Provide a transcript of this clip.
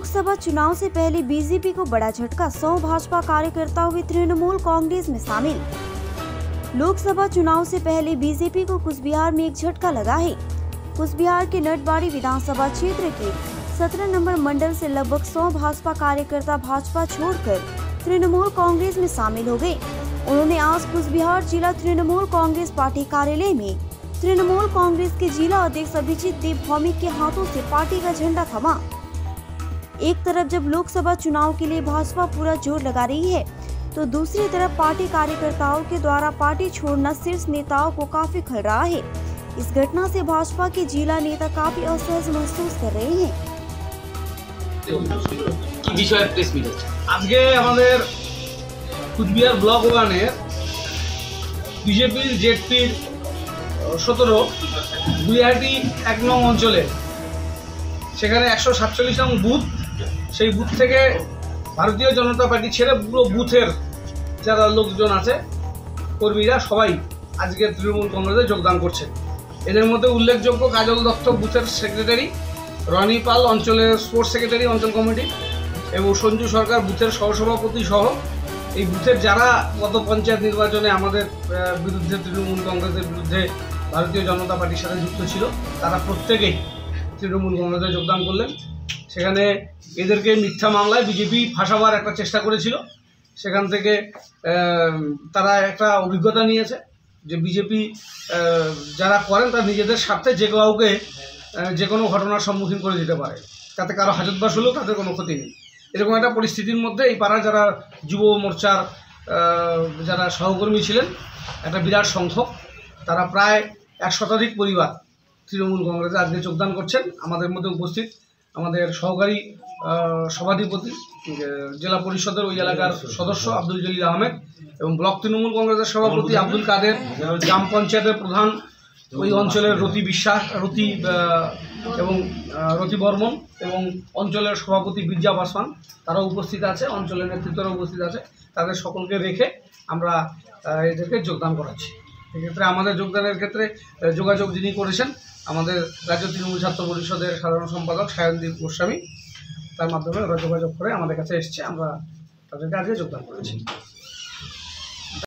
लोकसभा चुनाव से पहले बीजेपी को बड़ा झटका, 100 भाजपा कार्यकर्ता हुए तृणमूल कांग्रेस में शामिल। लोकसभा चुनाव से पहले बीजेपी को कुचबिहार में एक झटका लगा है। कुचबिहार के नटबाड़ी विधानसभा क्षेत्र के 17 नंबर मंडल से लगभग 100 भाजपा कार्यकर्ता भाजपा छोड़कर तृणमूल कांग्रेस में शामिल हो गए। उन्होंने आज कुचबिहार जिला तृणमूल कांग्रेस पार्टी कार्यालय में तृणमूल कांग्रेस के जिला अध्यक्ष अभिजीत देव भौमिक के हाथों से पार्टी का झंडा थमा। एक तरफ जब लोकसभा चुनाव के लिए भाजपा पूरा जोर लगा रही है, तो दूसरी तरफ पार्टी कार्यकर्ताओं के द्वारा पार्टी छोड़ना शीर्ष नेताओं को काफी खल रहा है। इस घटना से भाजपा के जिला नेता काफी असहज महसूस कर रहे हैं। আজকে আমাদের কুচবিহার ব্লক 1-এর বিজেপির জেডপির 17 গুইহাটি 1 নং অঞ্চলে সেখানে 147 নং বুথ, সেই বুথ থেকে ভারতীয় জনতা পার্টি ছেড়ে পুরো বুথের যারা লোকজন আছে কর্মীরা সবাই আজকে তৃণমূল কংগ্রেসে যোগদান করছে। এদের মধ্যে উল্লেখযোগ্য কাজল দত্ত বুথের সেক্রেটারি, রনি পাল অঞ্চলের স্পোর্টস সেক্রেটারি অঞ্চল কমিটি এবং সঞ্জু সরকার বুথের সহসভাপতি সহ এই বুথের যারা গত পঞ্চায়েত নির্বাচনে আমাদের বিরুদ্ধে তৃণমূল কংগ্রেসের বিরুদ্ধে ভারতীয় জনতা পার্টির সাথে যুক্ত ছিল, তারা প্রত্যেকেই তৃণমূল কংগ্রেসে যোগদান করলেন। সেখানে এদেরকে মিথ্যা মামলায় বিজেপি ফাঁসাবার একটা চেষ্টা করেছিল। সেখান থেকে তারা একটা অভিজ্ঞতা নিয়েছে যে বিজেপি যারা করেন তারা নিজেদের স্বার্থে যে কাউকে যে কোনো ঘটনার সম্মুখীন করে দিতে পারে, তাতে কারো হাজতবাস হলেও তাদের কোনো ক্ষতি নেই। এরকম একটা পরিস্থিতির মধ্যে এই পাড়ার যারা যুব মোর্চার যারা সহকর্মী ছিলেন, একটা বিরাট সংখ্যক, তারা প্রায় 1 শতাধিক পরিবার তৃণমূল কংগ্রেসে আজকে যোগদান করছেন। আমাদের মধ্যে উপস্থিত আমাদের সহকারী সভাধিপতি, জেলা পরিষদের ওই এলাকার সদস্য আব্দুল জলিল আহমেদ এবং ব্লক তৃণমূল কংগ্রেসের সভাপতি আব্দুল কাদের, গ্রাম পঞ্চায়েতের প্রধান ওই অঞ্চলের রতি বিশ্বাস, এবং রতি বর্মন এবং অঞ্চলের সভাপতি বিরজা পাসওয়ান, তারাও উপস্থিত আছে, অঞ্চলের নেতৃত্বরা উপস্থিত আছে। তাদের সকলকে রেখে আমরা এদেরকে যোগদান করাচ্ছি। এক্ষেত্রে আমাদের যোগদানের ক্ষেত্রে যোগাযোগ যিনি করেছেন আমাদের রাজ্য তৃণমূল ছাত্র পরিষদের সাধারণ সম্পাদক সায়নদীপ গোস্বামী, তার মাধ্যমে ওরা যোগাযোগ করে আমাদের কাছে এসছে, আমরা তাদেরকে আজকে যোগদান করেছি।